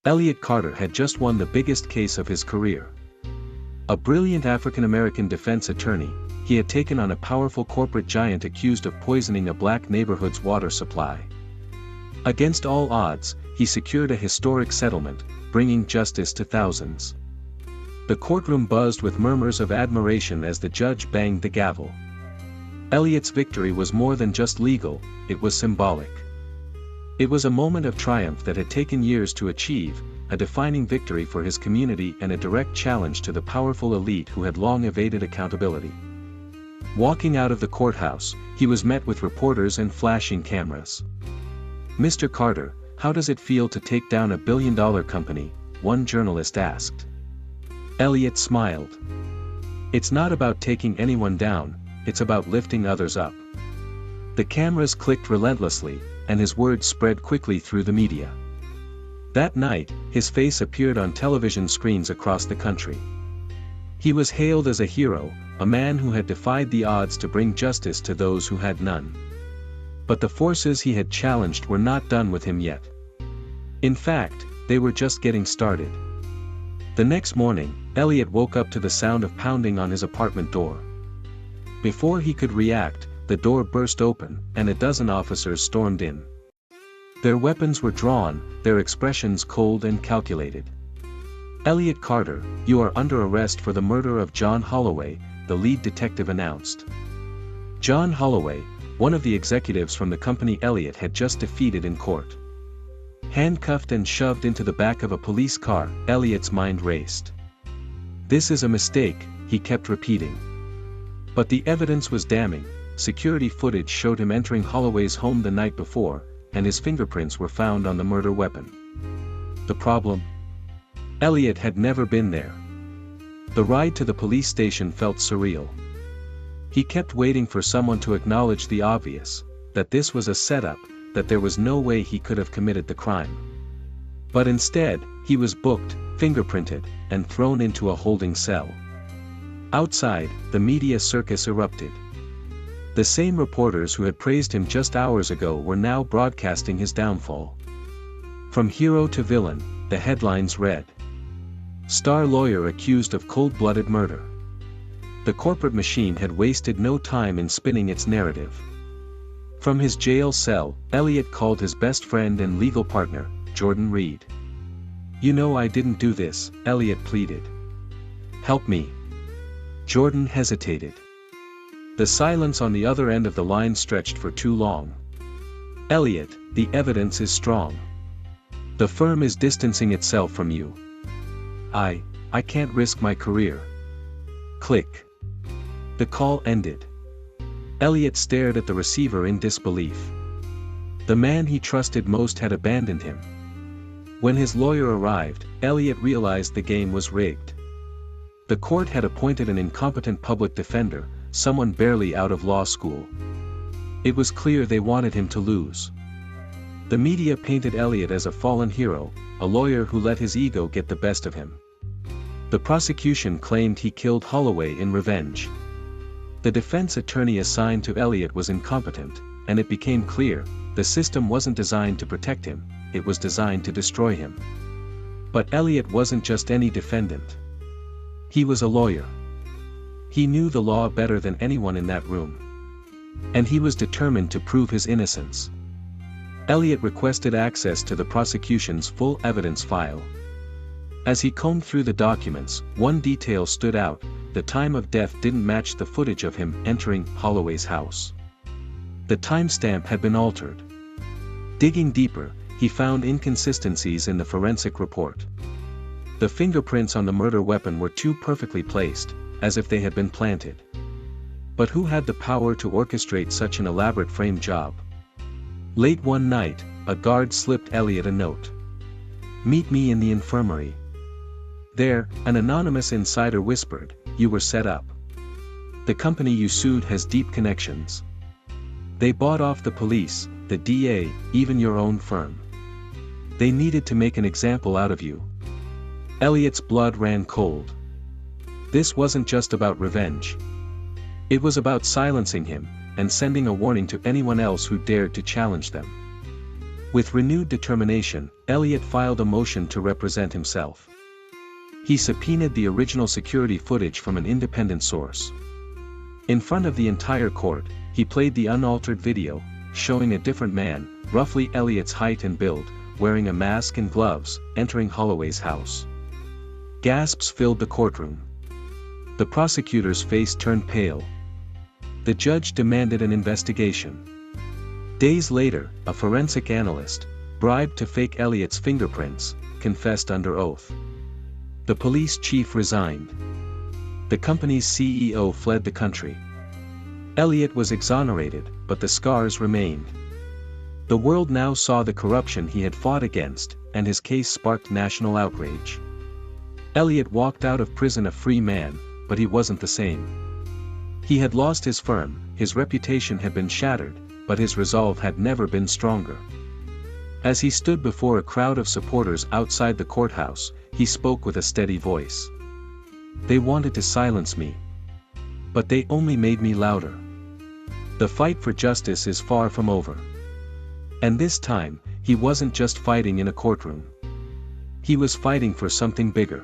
Elliot Carter had just won the biggest case of his career. A brilliant African-American defense attorney, he had taken on a powerful corporate giant accused of poisoning a black neighborhood's water supply. Against all odds, he secured a historic settlement, bringing justice to thousands. The courtroom buzzed with murmurs of admiration as the judge banged the gavel. Elliot's victory was more than just legal, it was symbolic. It was a moment of triumph that had taken years to achieve, a defining victory for his community and a direct challenge to the powerful elite who had long evaded accountability. Walking out of the courthouse, he was met with reporters and flashing cameras. "Mr. Carter, how does it feel to take down a billion-dollar company?" one journalist asked. Elliot smiled. "It's not about taking anyone down, it's about lifting others up." The cameras clicked relentlessly, and his words spread quickly through the media. That night, his face appeared on television screens across the country. He was hailed as a hero, a man who had defied the odds to bring justice to those who had none. But the forces he had challenged were not done with him yet. In fact, they were just getting started. The next morning, Elliot woke up to the sound of pounding on his apartment door. Before he could react, the door burst open, and a dozen officers stormed in. Their weapons were drawn, their expressions cold and calculated. "Elliot Carter, you are under arrest for the murder of John Holloway," the lead detective announced. John Holloway, one of the executives from the company Elliot had just defeated in court. Handcuffed and shoved into the back of a police car, Elliot's mind raced. "This is a mistake," he kept repeating. But the evidence was damning. Security footage showed him entering Holloway's home the night before, and his fingerprints were found on the murder weapon. The problem? Elliot had never been there. The ride to the police station felt surreal. He kept waiting for someone to acknowledge the obvious, that this was a setup, that there was no way he could have committed the crime. But instead, he was booked, fingerprinted, and thrown into a holding cell. Outside, the media circus erupted. The same reporters who had praised him just hours ago were now broadcasting his downfall. From hero to villain, the headlines read. "Star lawyer accused of cold-blooded murder." The corporate machine had wasted no time in spinning its narrative. From his jail cell, Elliot called his best friend and legal partner, Jordan Reed. "You know I didn't do this," Elliot pleaded. "Help me." Jordan hesitated. The silence on the other end of the line stretched for too long. "Elliot, the evidence is strong. The firm is distancing itself from you. I can't risk my career." Click. The call ended. Elliot stared at the receiver in disbelief. The man he trusted most had abandoned him. When his lawyer arrived, Elliot realized the game was rigged. The court had appointed an incompetent public defender, someone barely out of law school. It was clear they wanted him to lose. The media painted Elliot as a fallen hero, a lawyer who let his ego get the best of him. The prosecution claimed he killed Holloway in revenge. The defense attorney assigned to Elliot was incompetent, and it became clear, the system wasn't designed to protect him, it was designed to destroy him. But Elliot wasn't just any defendant. He was a lawyer. He knew the law better than anyone in that room. And he was determined to prove his innocence. Elliot requested access to the prosecution's full evidence file. As he combed through the documents, one detail stood out: the time of death didn't match the footage of him entering Holloway's house. The timestamp had been altered. Digging deeper, he found inconsistencies in the forensic report. The fingerprints on the murder weapon were too perfectly placed, as if they had been planted. But who had the power to orchestrate such an elaborate frame job? Late one night, a guard slipped Elliot a note. "Meet me in the infirmary." There, an anonymous insider whispered, "You were set up. The company you sued has deep connections. They bought off the police, the DA, even your own firm. They needed to make an example out of you." Elliot's blood ran cold. This wasn't just about revenge. It was about silencing him, and sending a warning to anyone else who dared to challenge them. With renewed determination, Elliot filed a motion to represent himself. He subpoenaed the original security footage from an independent source. In front of the entire court, he played the unaltered video, showing a different man, roughly Elliot's height and build, wearing a mask and gloves, entering Holloway's house. Gasps filled the courtroom. The prosecutor's face turned pale. The judge demanded an investigation. Days later, a forensic analyst, bribed to fake Elliot's fingerprints, confessed under oath. The police chief resigned. The company's CEO fled the country. Elliot was exonerated, but the scars remained. The world now saw the corruption he had fought against, and his case sparked national outrage. Elliot walked out of prison a free man, but he wasn't the same. He had lost his firm, his reputation had been shattered, but his resolve had never been stronger. As he stood before a crowd of supporters outside the courthouse, he spoke with a steady voice. They wanted to silence me. But they only made me louder. The fight for justice is far from over. And this time, he wasn't just fighting in a courtroom. He was fighting for something bigger.